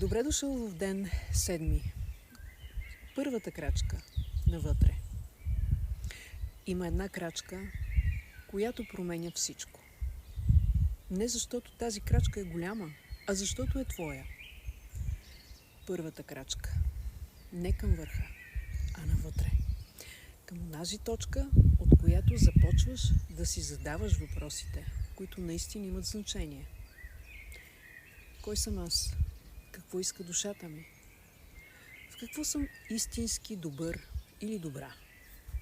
Добре дошъл в ден 7. Първата крачка навътре. Има една крачка, която променя всичко. Не защото тази крачка е голяма, а защото е твоя. Първата крачка. Не към върха, а навътре. Към онази точка, от която започваш да си задаваш въпросите, които наистина имат значение. Кой съм аз? Какво иска душата ми? В какво съм истински добър или добра?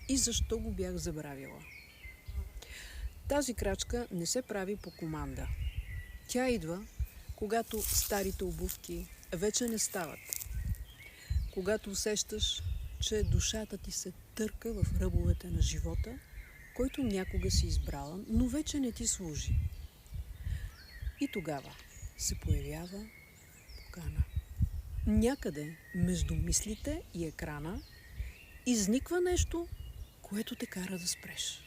И защо го бях забравила? Тази крачка не се прави по команда. Тя идва, когато старите обувки вече не стават. Когато усещаш, че душата ти се търка в ръбовете на живота, който някога си избрала, но вече не ти служи. И тогава се появява покана. Някъде между мислите и екрана изниква нещо, което те кара да спреш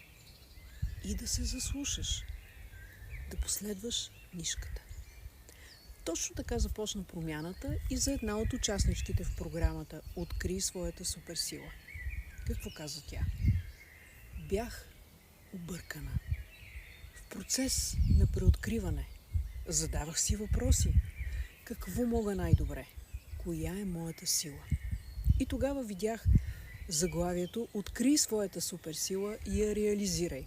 и да се заслушаш, да последваш нишката. Точно така започна промяната и за една от участничките в програмата "Открий своята суперсила". Какво каза тя? Бях объркана. В процес на преоткриване. Задавах си въпроси. Какво мога най-добре? Коя е моята сила? И тогава видях заглавието "Открий своята суперсила и я реализирай".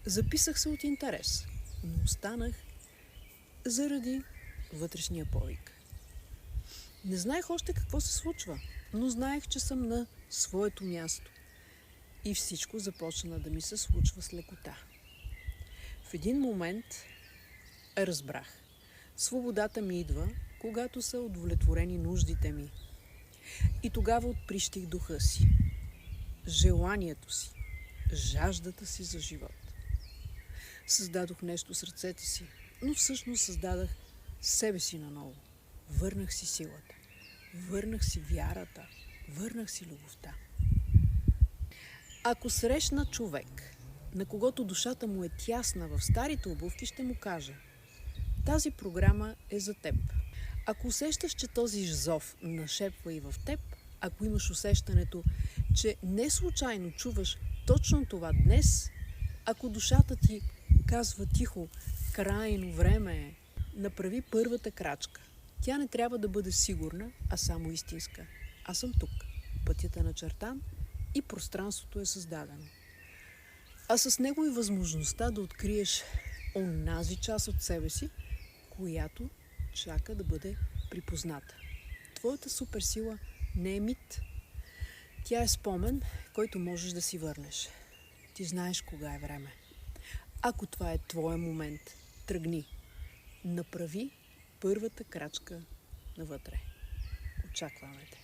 Записах се от интерес, но останах заради вътрешния повик. Не знаех още какво се случва, но знаех, че съм на своето място. И всичко започна да ми се случва с лекота. В един момент разбрах. Свободата ми идва, когато са удовлетворени нуждите ми. И тогава отприщих духа си, желанието си, жаждата си за живот. Създадох нещо с ръцете си, но всъщност създадах себе си наново. Върнах си силата, върнах си вярата, върнах си любовта. Ако срещна човек, на когото душата му е тясна в старите обувки, ще му кажа: тази програма е за теб. Ако усещаш, че този зов нашепва и в теб, ако имаш усещането, че не случайно чуваш точно това днес, ако душата ти казва тихо: крайно време е, направи първата крачка. Тя не трябва да бъде сигурна, а само истинска. Аз съм тук. Пътят е начертан и пространството е създадено. А с него и възможността да откриеш онази част от себе си, която чака да бъде припозната. Твоята суперсила не е мит. Тя е спомен, който можеш да си върнеш. Ти знаеш кога е време. Ако това е твоя момент, тръгни. Направи първата крачка навътре. Очакваме те.